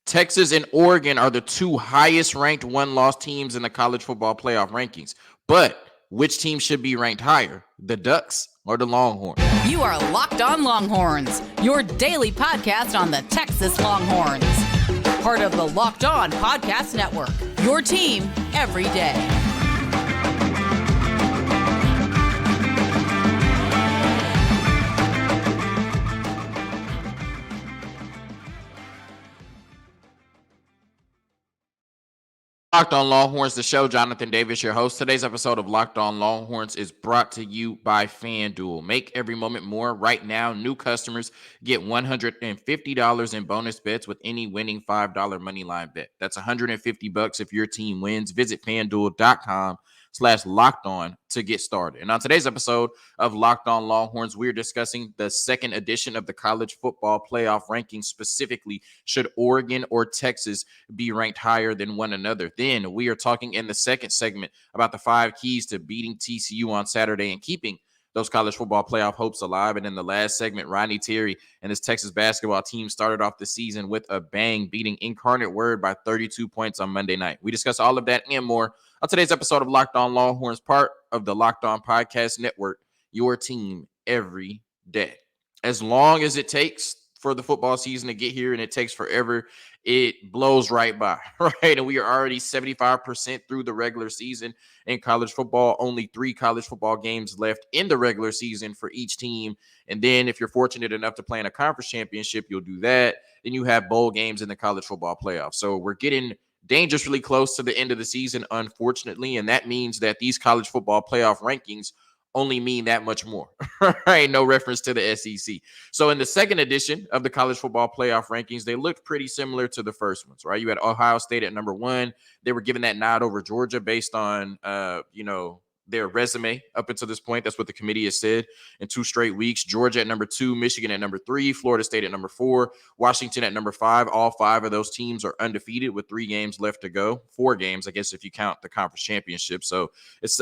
Texas and Oregon are the two highest ranked one-loss teams in the college football playoff rankings. But which team should be ranked higher, the Ducks or the Longhorns? You are Locked On Longhorns, your daily podcast on the Texas Longhorns. Part of the Locked On Podcast Network, your team every day. Locked On Longhorns, the show. Jonathan Davis, your host. Today's episode of Locked On Longhorns is brought to you by FanDuel. Make every moment more. Right now, new customers get $150 in bonus bets with any winning $5 moneyline bet. That's $150 if your team wins. Visit FanDuel.com/LockedOn to get started. And on today's episode of Locked On Longhorns, we're discussing the second edition of the college football playoff rankings. Specifically, should Oregon or Texas be ranked higher than one another? Then we are talking in the second segment about the 5 keys to beating TCU on Saturday and keeping those college football playoff hopes alive. And in the last segment, Ronnie Terry and his Texas basketball team started off the season with a bang, beating Incarnate Word by 32 points on Monday night. We discuss all of that and more on today's episode of Locked On Longhorns, part of the Locked On Podcast Network, your team every day. As long as it takes for the football season to get here, and it takes forever, it blows right by, right? And we are already 75% through the regular season in college football. Only 3 college football games left in the regular season for each team. And then if you're fortunate enough to play in a conference championship, you'll do that. Then you have bowl games in the college football playoffs. So we're getting dangerously close to the end of the season, unfortunately. And that means that these college football playoff rankings only mean that much more, right? No reference to the SEC. So in the second edition of the college football playoff rankings, they looked pretty similar to the first ones, right? You had Ohio State at number 1. They were given that nod over Georgia based on, their resume up until this point. That's what the committee has said in 2 straight weeks. Georgia at number 2, Michigan at number 3, Florida State at number 4, Washington at number 5. All 5 of those teams are undefeated with 3 games left to go. 4 games, I guess, if you count the conference championship. So it's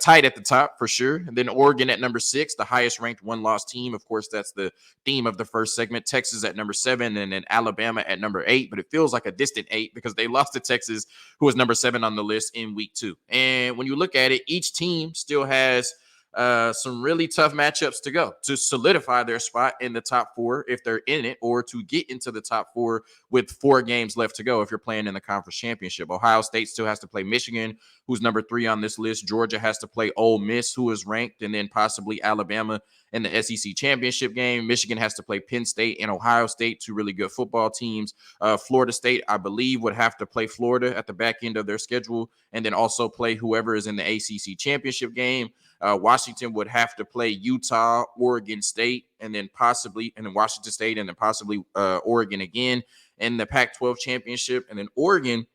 tight at the top for sure. And then Oregon at number 6, the highest ranked one-loss team. Of course, that's the theme of the first segment. Texas at number 7, and then Alabama at number 8. But it feels like a distant 8 because they lost to Texas, who was number 7 on the list in week 2. And when you look at it, each team still has some really tough matchups to go to solidify their spot in the top 4 if they're in it, or to get into the top 4 with 4 games left to go if you're playing in the conference championship. Ohio State still has to play Michigan, who's number 3 on this list. Georgia has to play Ole Miss, who is ranked, and then possibly Alabama in the SEC championship game. Michigan has to play Penn State and Ohio State, 2 really good football teams. Florida State, I believe, would have to play Florida at the back end of their schedule, and then also play whoever is in the ACC championship game. Washington would have to play Utah, Oregon State, and then Washington State, and then possibly Oregon again in the Pac-12 championship. And then Oregon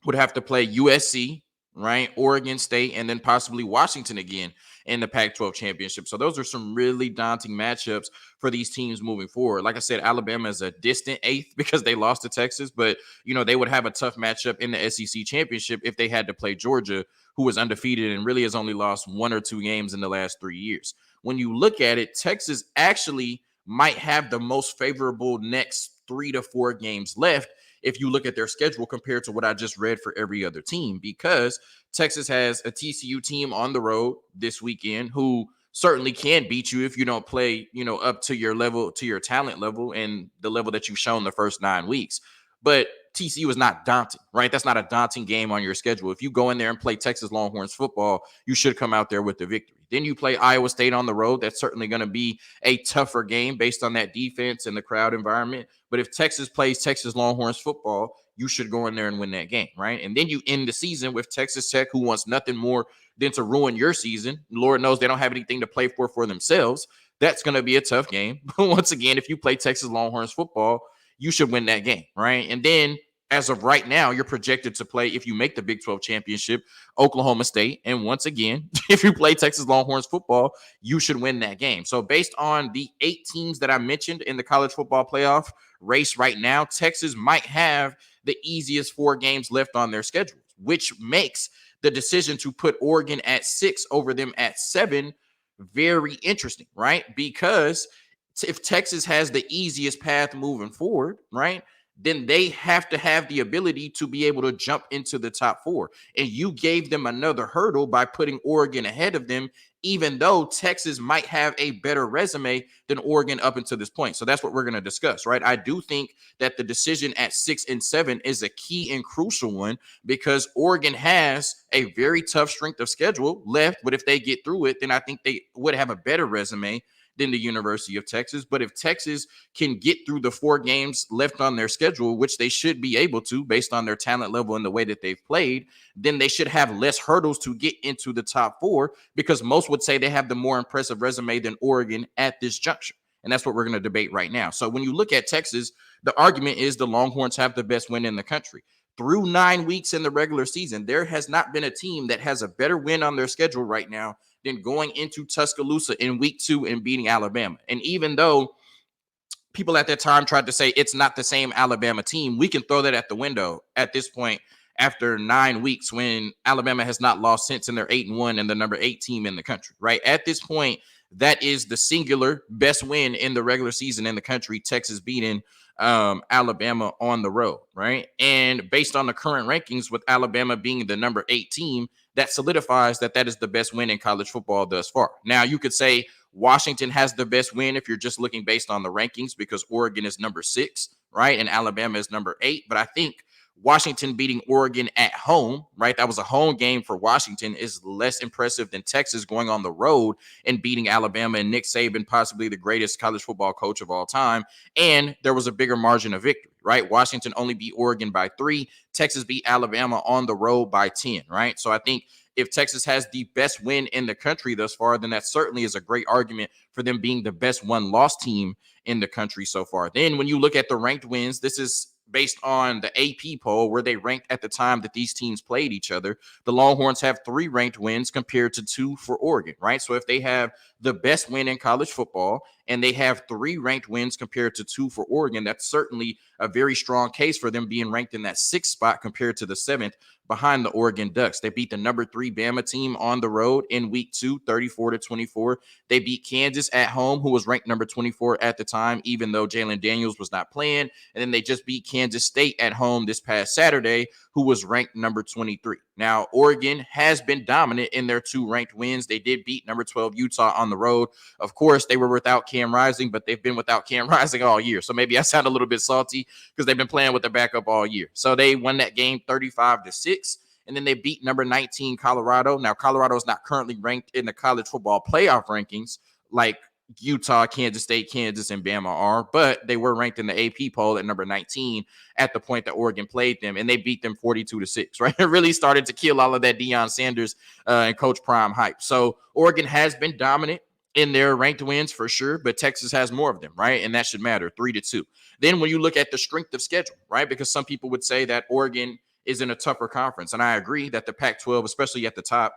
would have to play USC, right? Oregon State, and then possibly Washington again in the Pac-12 championship. So those are some really daunting matchups for these teams moving forward. Like I said, Alabama is a distant 8th because they lost to Texas, but they would have a tough matchup in the SEC championship if they had to play Georgia, who was undefeated and really has only lost 1 or 2 games in the last 3 years. When you look at it, Texas actually might have the most favorable next 3 to 4 games left if you look at their schedule compared to what I just read for every other team, because Texas has a TCU team on the road this weekend who certainly can beat you if you don't play, up to your level, to your talent level and the level that you've shown the first 9 weeks. But TCU is not daunting, right? That's not a daunting game on your schedule. If you go in there and play Texas Longhorns football, you should come out there with the victory. Then you play Iowa State on the road. That's certainly going to be a tougher game based on that defense and the crowd environment. But if Texas plays Texas Longhorns football, you should go in there and win that game, right? And then you end the season with Texas Tech, who wants nothing more than to ruin your season. Lord knows they don't have anything to play for themselves. That's going to be a tough game. But once again, if you play Texas Longhorns football, you should win that game, right? And then as of right now, you're projected to play, if you make the Big 12 championship, Oklahoma State. And once again, if you play Texas Longhorns football, you should win that game. So based on the 8 teams that I mentioned in the college football playoff race right now, Texas might have the easiest 4 games left on their schedule, which makes the decision to put Oregon at 6 over them at 7 very interesting, right? Because if Texas has the easiest path moving forward, right, then they have to have the ability to be able to jump into the top four. And you gave them another hurdle by putting Oregon ahead of them, even though Texas might have a better resume than Oregon up until this point. So that's what we're going to discuss, right? I do think that the decision at 6 and 7 is a key and crucial one because Oregon has a very tough strength of schedule left. But if they get through it, then I think they would have a better resume than the University of Texas. But if Texas can get through the 4 games left on their schedule, which they should be able to based on their talent level and the way that they've played, then they should have less hurdles to get into the top 4 because most would say they have the more impressive resume than Oregon at this juncture. And that's what we're going to debate right now. So when you look at Texas, the argument is the Longhorns have the best win in the country. Through 9 weeks in the regular season, there has not been a team that has a better win on their schedule right now than going into Tuscaloosa in week 2 and beating Alabama. And even though people at that time tried to say it's not the same Alabama team, we can throw that at the window at this point after 9 weeks when Alabama has not lost since and they're 8-1 and the number 8 team in the country, right? At this point, that is the singular best win in the regular season in the country, Texas beating Alabama on the road, right? And based on the current rankings with Alabama being the number 8 team, that solidifies that that is the best win in college football thus far. Now, you could say Washington has the best win if you're just looking based on the rankings because Oregon is number 6, right? And Alabama is number 8. But I think Washington beating Oregon at home, right? That was a home game for Washington, is less impressive than Texas going on the road and beating Alabama and Nick Saban, possibly the greatest college football coach of all time. And there was a bigger margin of victory, right? Washington only beat Oregon by 3. Texas beat Alabama on the road by 10, right? So I think if Texas has the best win in the country thus far, then that certainly is a great argument for them being the best one-loss team in the country so far. Then when you look at the ranked wins, this is based on the AP poll where they ranked at the time that these teams played each other. The Longhorns have 3 ranked wins compared to 2 for Oregon, right? So if they have the best win in college football and they have 3 ranked wins compared to 2 for Oregon, that's certainly a very strong case for them being ranked in that 6th spot compared to the 7th behind the Oregon Ducks. They beat the number 3 Bama team on the road in week 2, 34-24. They beat Kansas at home, who was ranked number 24 at the time, even though Jalen Daniels was not playing. And then they just beat Kansas State at home this past Saturday, who was ranked number 23. Now, Oregon has been dominant in their 2 ranked wins. They did beat number 12 Utah on the road. Of course, they were without Cam Rising, but they've been without Cam Rising all year. So maybe I sound a little bit salty because they've been playing with their backup all year. So they won that game 35-6. And then they beat number 19 Colorado. Now, Colorado is not currently ranked in the college football playoff rankings like Utah, Kansas State, Kansas, and Bama are, but they were ranked in the AP poll at number 19 at the point that Oregon played them, and they beat them 42-6, right? It really started to kill all of that Deion Sanders and Coach Prime hype. So Oregon has been dominant in their ranked wins for sure, but Texas has more of them, right? And that should matter, 3-2. Then when you look at the strength of schedule, right? Because some people would say that Oregon is in a tougher conference, and I agree that the Pac-12, especially at the top,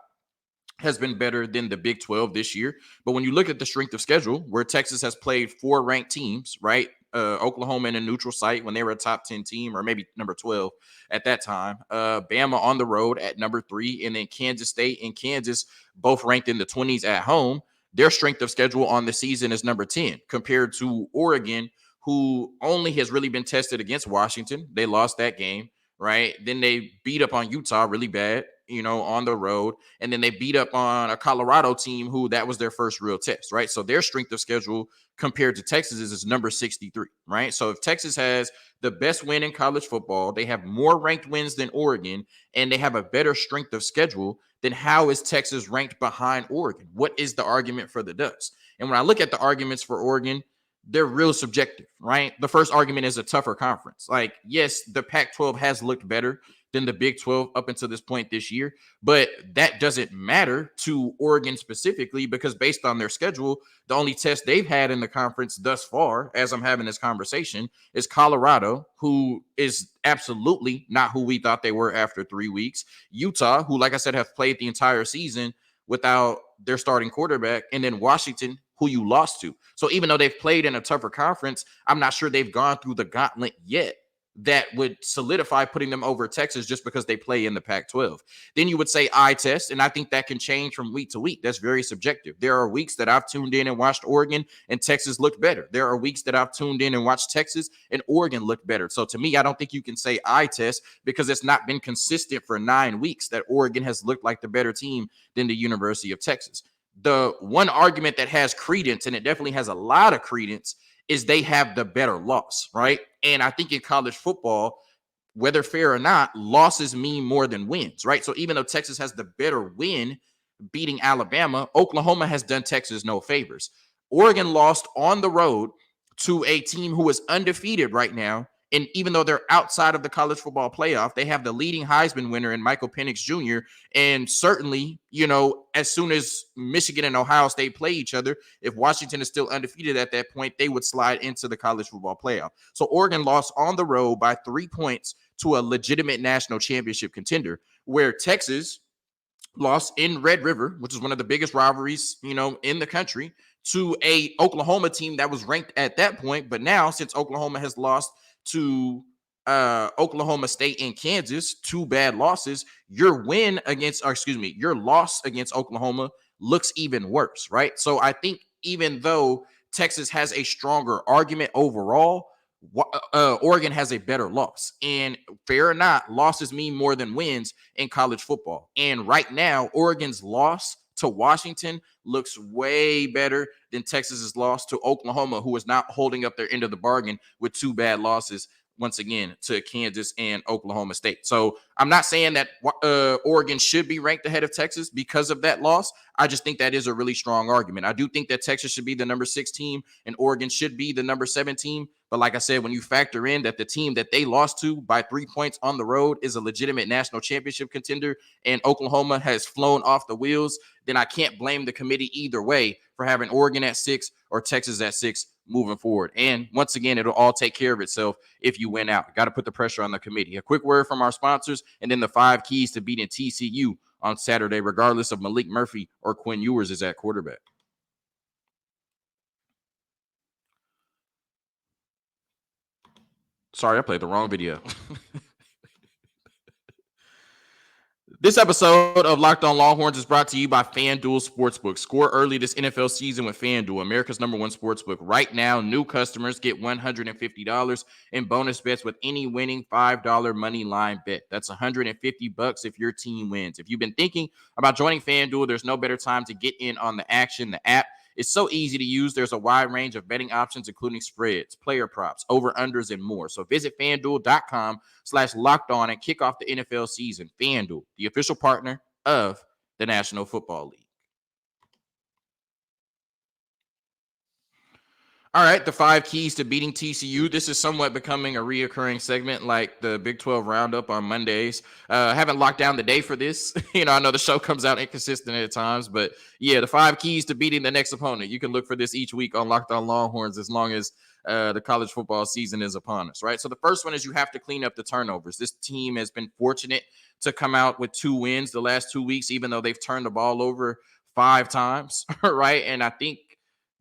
has been better than the Big 12 this year. But when you look at the strength of schedule, where Texas has played 4 ranked teams, right? Oklahoma in a neutral site when they were a top 10 team, or maybe number 12 at that time. Bama on the road at number 3, and then Kansas State and Kansas both ranked in the 20s at home. Their strength of schedule on the season is number 10 compared to Oregon, who only has really been tested against Washington. They lost that game, right? Then they beat up on Utah really bad, on the road. And then they beat up on a Colorado team who that was their first real test, right? So their strength of schedule compared to Texas is number 63, right? So if Texas has the best win in college football, they have more ranked wins than Oregon, and they have a better strength of schedule, then how is Texas ranked behind Oregon? What is the argument for the Ducks? And when I look at the arguments for Oregon, they're real subjective, right? The first argument is a tougher conference. Like, yes, the Pac-12 has looked better than the Big 12 up until this point this year, but that doesn't matter to Oregon specifically because based on their schedule, the only test they've had in the conference thus far, as I'm having this conversation, is Colorado, who is absolutely not who we thought they were after 3 weeks. Utah, who, like I said, have played the entire season without their starting quarterback, and then Washington, who you lost to. So even though they've played in a tougher conference, I'm not sure they've gone through the gauntlet yet that would solidify putting them over Texas just because they play in the Pac-12. Then you would say eye test, and I think that can change from week to week. That's very subjective. There are weeks that I've tuned in and watched Oregon and Texas looked better. There are weeks that I've tuned in and watched Texas and Oregon looked better. So to me, I don't think you can say eye test because it's not been consistent for 9 weeks that Oregon has looked like the better team than the University of Texas. The one argument that has credence, and it definitely has a lot of credence, is they have the better loss, right? And I think in college football, whether fair or not, losses mean more than wins, right? So even though Texas has the better win beating Alabama, Oklahoma has done Texas no favors. Oregon lost on the road to a team who is undefeated right now. And even though they're outside of the college football playoff, they have the leading Heisman winner in Michael Penix Jr. And certainly, as soon as Michigan and Ohio State play each other, if Washington is still undefeated at that point, they would slide into the college football playoff. So Oregon lost on the road by 3 points to a legitimate national championship contender, where Texas lost in Red River, which is one of the biggest rivalries, in the country, to a Oklahoma team that was ranked at that point. But now, since Oklahoma has lost to Oklahoma State and Kansas, 2 bad losses, your loss against Oklahoma looks even worse, right? So I think even though Texas has a stronger argument overall, Oregon has a better loss. And fair or not, losses mean more than wins in college football. And right now, Oregon's loss to Washington looks way better than Texas's loss to Oklahoma, who is not holding up their end of the bargain with 2 bad losses, once again, to Kansas and Oklahoma State. So I'm not saying that Oregon should be ranked ahead of Texas because of that loss. I just think that is a really strong argument. I do think that Texas should be the number 6 team and Oregon should be the number 7 team. But like I said, when you factor in that the team that they lost to by 3 points on the road is a legitimate national championship contender and Oklahoma has flown off the wheels, then I can't blame the committee either way for having Oregon at 6 or Texas at 6 moving forward. And once again, it'll all take care of itself if you win out. Got to put the pressure on the committee. A quick word from our sponsors, and then the 5 keys to beating TCU on Saturday, regardless of Malik Murphy or Quinn Ewers is at quarterback. Sorry, I played the wrong video. This episode of Locked On Longhorns is brought to you by FanDuel Sportsbook. Score early this NFL season with FanDuel, America's number 1 sportsbook. Right now, new customers get $150 in bonus bets with any winning $5 money line bet. That's $150 if your team wins. If you've been thinking about joining FanDuel, there's no better time to get in on the action. The app is so easy to use. There's a wide range of betting options, including spreads, player props, over-unders, and more. So visit FanDuel.com/lockedon and kick off the NFL season. FanDuel, the official partner of the National Football League. All right, the 5 keys to beating TCU. This is somewhat becoming a reoccurring segment like the Big 12 Roundup on Mondays. I haven't locked down the day for this. I know the show comes out inconsistent at times, but yeah, the 5 keys to beating the next opponent. You can look for this each week on Locked On Longhorns as long as the college football season is upon us, right? So the first one is you have to clean up the turnovers. This team has been fortunate to come out with 2 wins the last 2 weeks, even though they've turned the ball over 5 times, right? And I think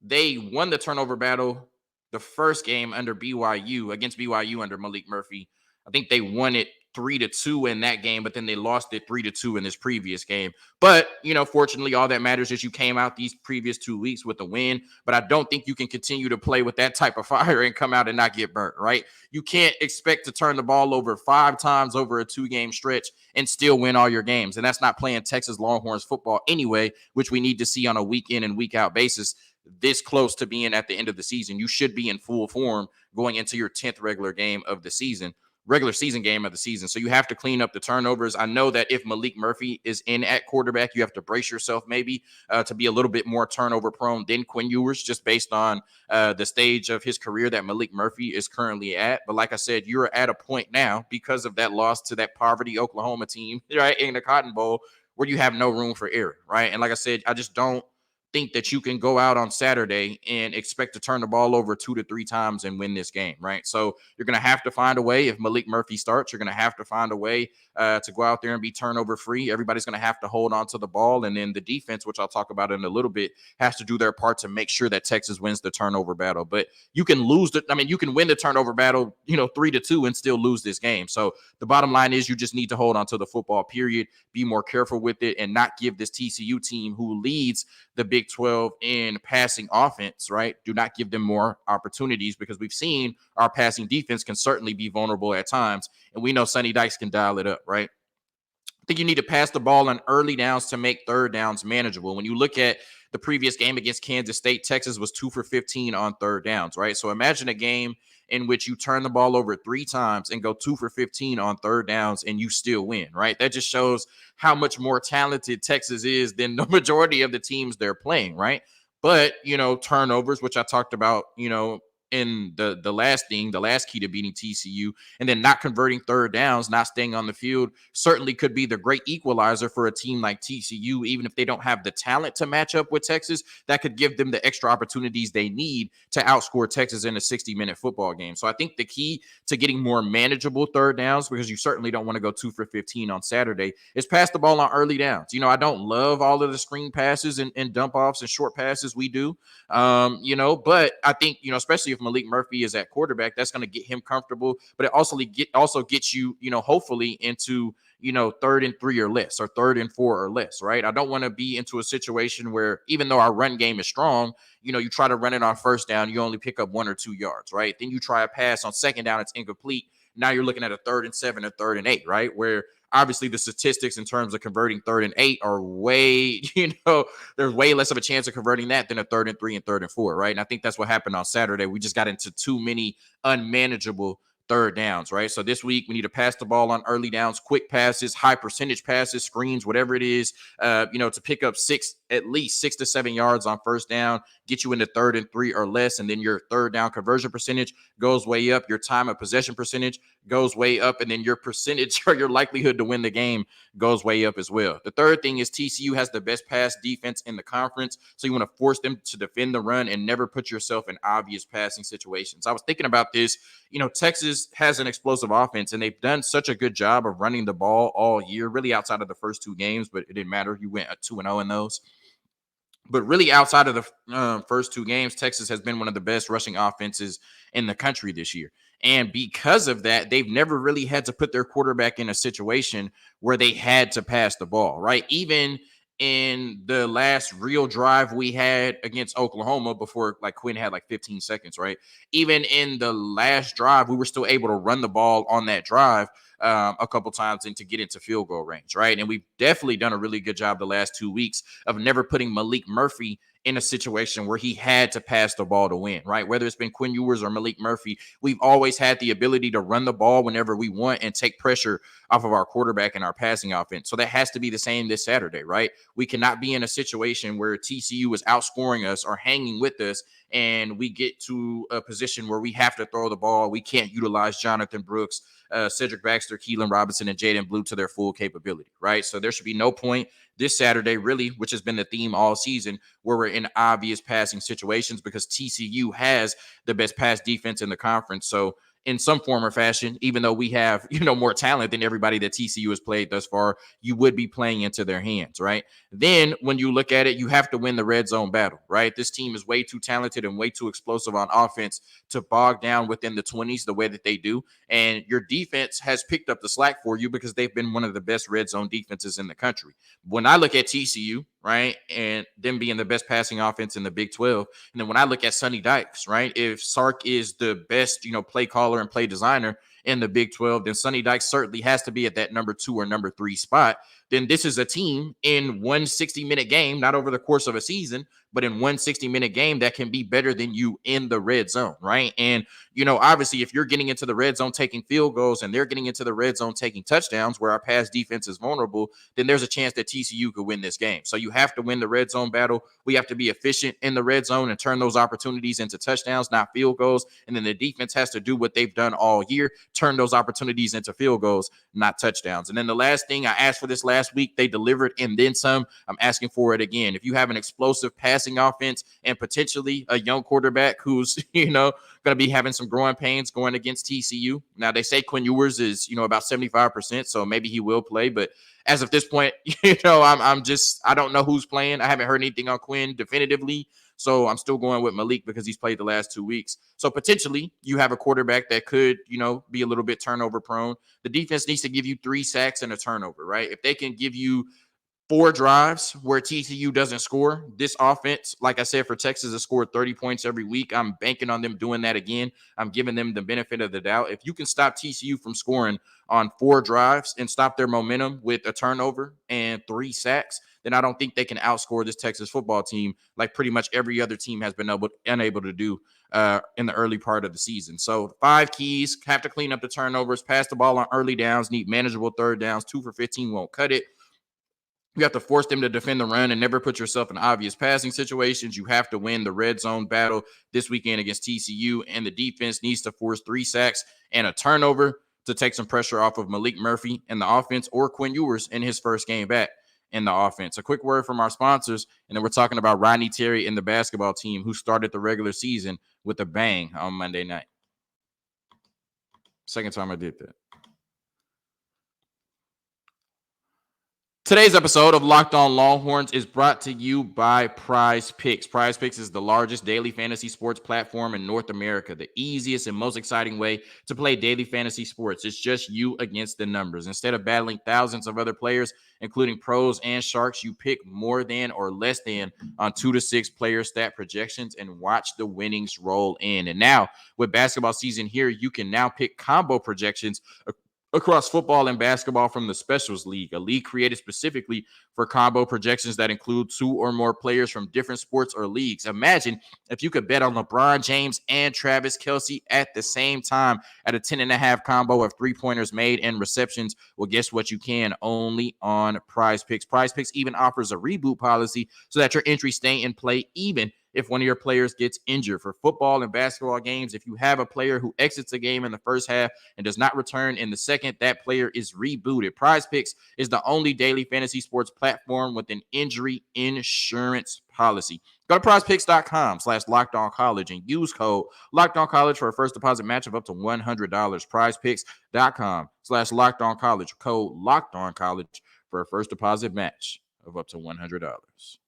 they won the turnover battle the first game against BYU under Malik Murphy. I think they won it 3-2 in that game, but then they lost it 3-2 in this previous game. But, fortunately, all that matters is you came out these previous 2 weeks with a win. But I don't think you can continue to play with that type of fire and come out and not get burnt, right? You can't expect to turn the ball over 5 times over a 2-game stretch and still win all your games. And that's not playing Texas Longhorns football anyway, which we need to see on a week in and week out basis. This close to being at the end of the season, you should be in full form going into your 10th regular season game of the season. So you have to clean up the turnovers. I know that if Malik Murphy is in at quarterback, you have to brace yourself maybe to be a little bit more turnover prone than Quinn Ewers, just based on the stage of his career that Malik Murphy is currently at. But like I said, you're at a point now because of that loss to that poverty Oklahoma team, right, in the Cotton Bowl, where you have no room for error, right? And like I said, I just don't think that you can go out on Saturday and expect to turn the ball over 2 to 3 times and win this game, right? So you're going to have to find a way. If Malik Murphy starts, you're going to have to find a way to go out there and be turnover free. Everybody's going to have to hold on to the ball. And then the defense, which I'll talk about in a little bit, has to do their part to make sure that Texas wins the turnover battle. But you can you can win the turnover battle, 3-2 and still lose this game. So the bottom line is you just need to hold on to the football, period. Be more careful with it and not give this TCU team, who leads the Big 12 in passing offense, right? Do not give them more opportunities, because we've seen our passing defense can certainly be vulnerable at times. And we know Sonny Dykes can dial it up, right? I think you need to pass the ball on early downs to make third downs manageable. When you look at the previous game against Kansas State, Texas was 2 for 15 on third downs, right? So imagine a game in which you turn the ball over 3 times and go 2 for 15 on third downs and you still win, right? That just shows how much more talented Texas is than the majority of the teams they're playing, right? But, turnovers, which I talked about, in the last key to beating TCU, and then not converting third downs, not staying on the field, certainly could be the great equalizer for a team like TCU. Even if they don't have the talent to match up with Texas, that could give them the extra opportunities they need to outscore Texas in a 60-minute football game. So I think the key to getting more manageable third downs, because you certainly don't want to go 2 for 15 on Saturday, is pass the ball on early downs. I don't love all of the screen passes and dump offs and short passes we do, but I think, especially if Malik Murphy is at quarterback, that's going to get him comfortable, but it also gets you, hopefully into, 3rd and 3 or less, or 3rd and 4 or less, right? I don't want to be into a situation where, even though our run game is strong, you try to run it on first down, you only pick up 1 or 2 yards, right? Then you try a pass on second down, it's incomplete. Now you're looking at a 3rd and 7 or 3rd and 8, right? Where obviously the statistics in terms of converting 3rd and 8 are way, there's way less of a chance of converting that than a 3rd and 3 and 3rd and 4, right? And I think that's what happened on Saturday. We just got into too many unmanageable third downs, right? So this week we need to pass the ball on early downs, quick passes, high percentage passes, screens, whatever it is, to pick up at least 6 to 7 yards on first down, get you into 3rd and 3 or less, and then your third down conversion percentage goes way up, your time of possession percentage goes way up, and then your percentage or your likelihood to win the game goes way up as well. The third thing is TCU has the best pass defense in the conference, so you want to force them to defend the run and never put yourself in obvious passing situations. I was thinking about this. Texas has an explosive offense, and they've done such a good job of running the ball all year, really outside of the first 2 games, but it didn't matter. You went 2-0 in those. But really, outside of the first 2 games, Texas has been one of the best rushing offenses in the country this year. And because of that, they've never really had to put their quarterback in a situation where they had to pass the ball, right? Even in the last real drive we had against Oklahoma, before Quinn had 15 seconds, right? Even in the last drive, we were still able to run the ball on that drive a couple times and to get into field goal range, right? And we've definitely done a really good job the last 2 weeks of never putting Malik Murphy in a situation where he had to pass the ball to win, right? Whether it's been Quinn Ewers or Malik Murphy, we've always had the ability to run the ball whenever we want and take pressure off of our quarterback and our passing offense. So that has to be the same this Saturday, right? We cannot be in a situation where TCU is outscoring us or hanging with us and we get to a position where we have to throw the ball. We can't utilize Jonathan Brooks, Cedric Baxter, Keelan Robinson, and Jaden Blue to their full capability, right? So there should be no point this Saturday, really, which has been the theme all season, where we're in obvious passing situations, because TCU has the best pass defense in the conference. So in some form or fashion, even though we have, more talent than everybody that TCU has played thus far, you would be playing into their hands, right? Then when you look at it, you have to win the red zone battle, right? This team is way too talented and way too explosive on offense to bog down within the 20s the way that they do. And your defense has picked up the slack for you because they've been one of the best red zone defenses in the country. When I look at TCU, right, and them being the best passing offense in the Big 12, and then when I look at Sonny Dykes, right, if Sark is the best, play caller and play designer in the Big 12, then Sonny Dykes certainly has to be at that number 2 or number 3 spot. Then this is a team in one 60-minute game, not over the course of a season, but in one 60-minute game that can be better than you in the red zone, right? And, obviously, if you're getting into the red zone taking field goals and they're getting into the red zone taking touchdowns where our pass defense is vulnerable, then there's a chance that TCU could win this game. So you have to win the red zone battle. We have to be efficient in the red zone and turn those opportunities into touchdowns, not field goals. And then the defense has to do what they've done all year, turn those opportunities into field goals, not touchdowns. And then the last thing, I asked for this last last week. They delivered and then some. I'm asking for it again. If you have an explosive passing offense and potentially a young quarterback who's, going to be having some growing pains going against TCU. Now, they say Quinn Ewers is, about 75%, so maybe he will play. But as of this point, I don't know who's playing. I haven't heard anything on Quinn definitively. So I'm still going with Malik because he's played the last 2 weeks. So potentially you have a quarterback that could, be a little bit turnover prone. The defense needs to give you 3 sacks and a turnover, right? If they can give you 4 drives where TCU doesn't score, this offense, like I said, for Texas, has scored 30 points every week. I'm banking on them doing that again. I'm giving them the benefit of the doubt. If you can stop TCU from scoring on 4 drives and stop their momentum with a turnover and 3 sacks, then I don't think they can outscore this Texas football team like pretty much every other team has been unable to do in the early part of the season. So 5 keys: have to clean up the turnovers, pass the ball on early downs, need manageable third downs. 2 for 15 won't cut it. You have to force them to defend the run and never put yourself in obvious passing situations. You have to win the red zone battle this weekend against TCU, and the defense needs to force 3 sacks and a turnover to take some pressure off of Malik Murphy in the offense or Quinn Ewers in his first game back in the offense. A quick word from our sponsors, and then we're talking about Rodney Terry and the basketball team who started the regular season with a bang on Monday night. Second time I did that. Today's episode of Locked On Longhorns is brought to you by PrizePicks. PrizePicks is the largest daily fantasy sports platform in North America, the easiest and most exciting way to play daily fantasy sports. It's just you against the numbers. Instead of battling thousands of other players, including pros and sharks, you pick more than or less than on 2 to 6 player stat projections and watch the winnings roll in. And now, with basketball season here, you can now pick combo projections across football and basketball from the Specials League, a league created specifically for combo projections that include 2 or more players from different sports or leagues. Imagine if you could bet on LeBron James and Travis Kelce at the same time at a 10.5 combo of 3-pointers made and receptions. Well, guess what? You can only on PrizePicks. PrizePicks even offers a reboot policy so that your entries stay in play even if one of your players gets injured. For football and basketball games, if you have a player who exits a game in the first half and does not return in the second, that player is rebooted. PrizePicks is the only daily fantasy sports platform with an injury insurance policy. Go to prizepicks.com/lockedoncollege and use code LockedOnCollege for a first deposit match of up to $100. prizepicks.com/lockedoncollege, code LockedOnCollege for a first deposit match of up to $100.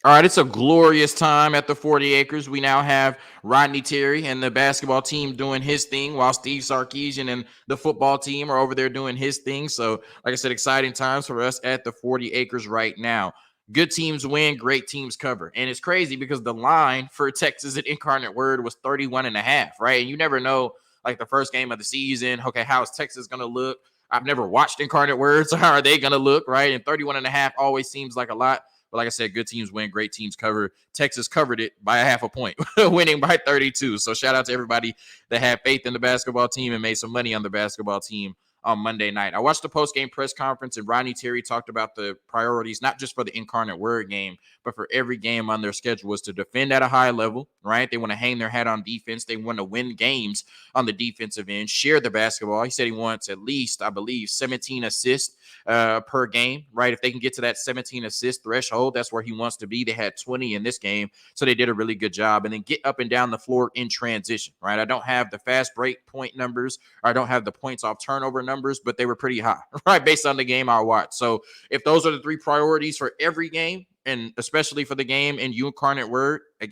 All right, it's a glorious time at the 40 acres. We now have Rodney Terry and the basketball team doing his thing while Steve Sarkisian and the football team are over there doing his thing. So, like I said, exciting times for us at the 40 acres right now. Good teams win, great teams cover. And it's crazy because the line for Texas at Incarnate Word was 31.5, right? And you never know, like the first game of the season, okay, how is Texas going to look? I've never watched Incarnate Word, so how are they going to look, right? And 31.5 always seems like a lot. But like I said, good teams win, great teams cover. Texas covered it by a half a point, winning by 32. So shout out to everybody that had faith in the basketball team and made some money on the basketball team on Monday night. I watched the post-game press conference, and Rodney Terry talked about the priorities, not just for the Incarnate Word game, but for every game on their schedule was to defend at a high level, right? They want to hang their hat on defense. They want to win games on the defensive end, share the basketball. He said he wants at least, I believe, 17 assists per game, right? If they can get to that 17 assist threshold, that's where he wants to be. They had 20 in this game, so they did a really good job. And then get up and down the floor in transition, right? I don't have the fast break point numbers, or I don't have the points off turnover numbers, but they were pretty high, right? Based on the game I watched. So if those are the 3 priorities for every game, and especially for the game in Incarnate Word, if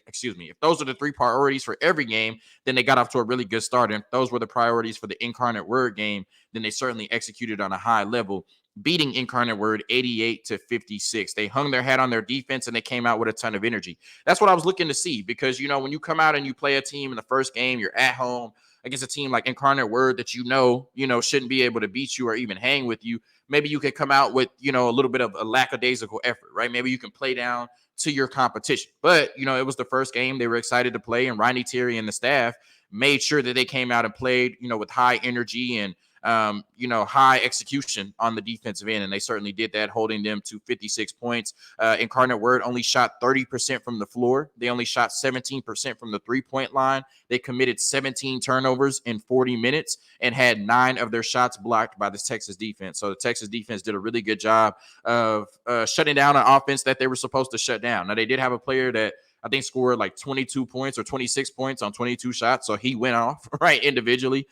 those are the 3 priorities for every game, then they got off to a really good start. And if those were the priorities for the Incarnate Word game, then they certainly executed on a high level, beating Incarnate Word 88-56. They hung their hat on their defense and they came out with a ton of energy. That's what I was looking to see because, when you come out and you play a team in the first game, you're at home against a team like Incarnate Word that shouldn't be able to beat you or even hang with you. Maybe you could come out with, a little bit of a lackadaisical effort, right? Maybe you can play down to your competition. But, it was the first game. They were excited to play, and Rodney Terry and the staff made sure that they came out and played, with high energy and high execution on the defensive end, and they certainly did that, holding them to 56 points. Incarnate Word only shot 30% from the floor. They only shot 17% from the three-point line. They committed 17 turnovers in 40 minutes and had 9 of their shots blocked by the Texas defense. So the Texas defense did a really good job of shutting down an offense that they were supposed to shut down. Now, they did have a player that I think scored like 22 points or 26 points on 22 shots. So he went off, right, individually.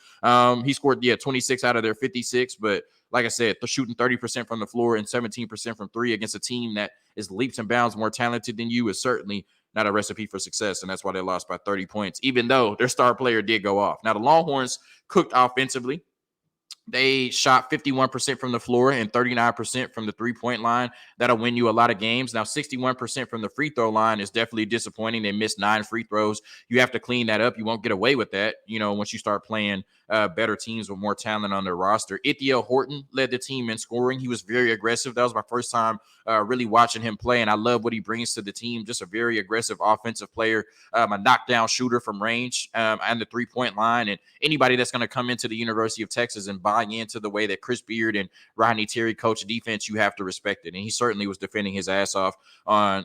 He scored, 26 out of their 56. But like I said, they're shooting 30% from the floor and 17% from three against a team that is leaps and bounds more talented than you is certainly not a recipe for success. And that's why they lost by 30 points, even though their star player did go off. Now, the Longhorns cooked offensively. They shot 51% from the floor and 39% from the three-point line. That'll win you a lot of games. Now, 61% from the free throw line is definitely disappointing. They missed 9 free throws. You have to clean that up. You won't get away with that, once you start playing better teams with more talent on their roster. Ithiel Horton led the team in scoring. He was very aggressive. That was my first time really watching him play, and I love what he brings to the team. Just a very aggressive offensive player, a knockdown shooter from range and the three-point line. And anybody that's going to come into the University of Texas and buy into the way that Chris Beard and Rodney Terry coach defense, you have to respect it. And he certainly was defending his ass off on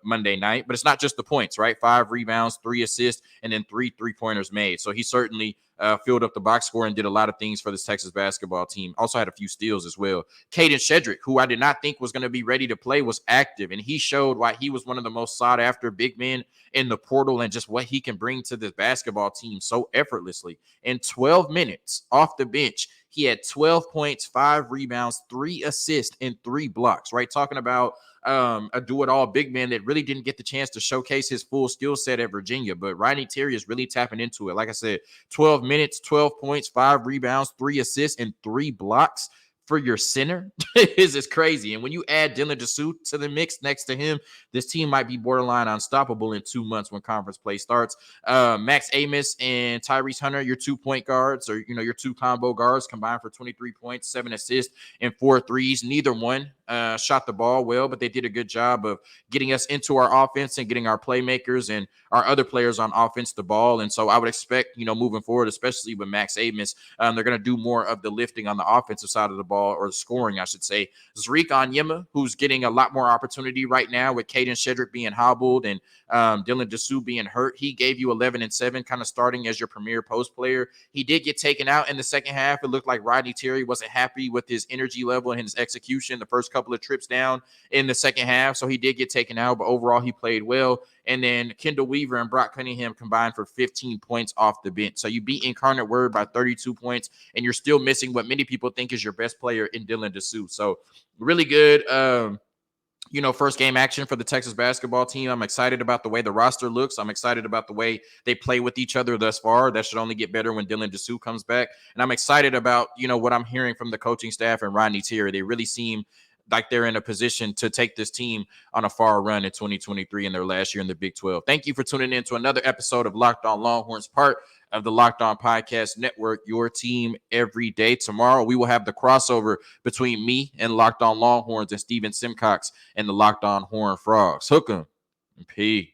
Monday night. But it's not just the points, right? 5 rebounds, 3 assists, and then 3 3-pointers made. So he certainly filled up the box score and did a lot of things for this Texas basketball team. Also had a few steals as well. Caden Shedrick, who I did not think was going to be ready to play, was active, and he showed why he was one of the most sought after big men in the portal and just what he can bring to this basketball team so effortlessly. In 12 minutes off the bench, he had 12 points, 5 rebounds, 3 assists, and 3 blocks, right? Talking about a do-it-all big man that really didn't get the chance to showcase his full skill set at Virginia. But Rodney Terry is really tapping into it. Like I said, 12 minutes, 12 points, 5 rebounds, 3 assists, and 3 blocks for your center is crazy. And when you add Dylan Dessou to the mix next to him, this team might be borderline unstoppable in 2 months when conference play starts. Max Amos and Tyrese Hunter, your 2-point guards, or your 2 combo guards, combined for 23 points, 7 assists, and 4 threes. Neither one shot the ball well, but they did a good job of getting us into our offense and getting our playmakers and our other players on offense the ball. And so I would expect, moving forward, especially with Max Amos, they're going to do more of the lifting on the offensive side of the ball, or the scoring, I should say. Zariq Onyema, who's getting a lot more opportunity right now with Caden Shedrick being hobbled and Dylan Dessou being hurt. He gave you 11 and 7, kind of starting as your premier post player. He did get taken out in the second half. It looked like Rodney Terry wasn't happy with his energy level and his execution the first couple of trips down in the second half. So he did get taken out, but overall he played well. And then Kendall Weaver and Brock Cunningham combined for 15 points off the bench. So you beat Incarnate Word by 32 points, and you're still missing what many people think is your best player in Dylan Dessou. So really good, first game action for the Texas basketball team. I'm excited about the way the roster looks. I'm excited about the way they play with each other thus far. That should only get better when Dylan Dessou comes back. And I'm excited about, what I'm hearing from the coaching staff and Rodney Terry. They really seem like they're in a position to take this team on a far run in 2023 in their last year in the Big 12. Thank you for tuning in to another episode of Locked On Longhorns, part of the Locked On Podcast Network, your team every day. Tomorrow, we will have the crossover between me and Locked On Longhorns and Steven Simcox and the Locked On Horned Frogs. Hook 'em and peace.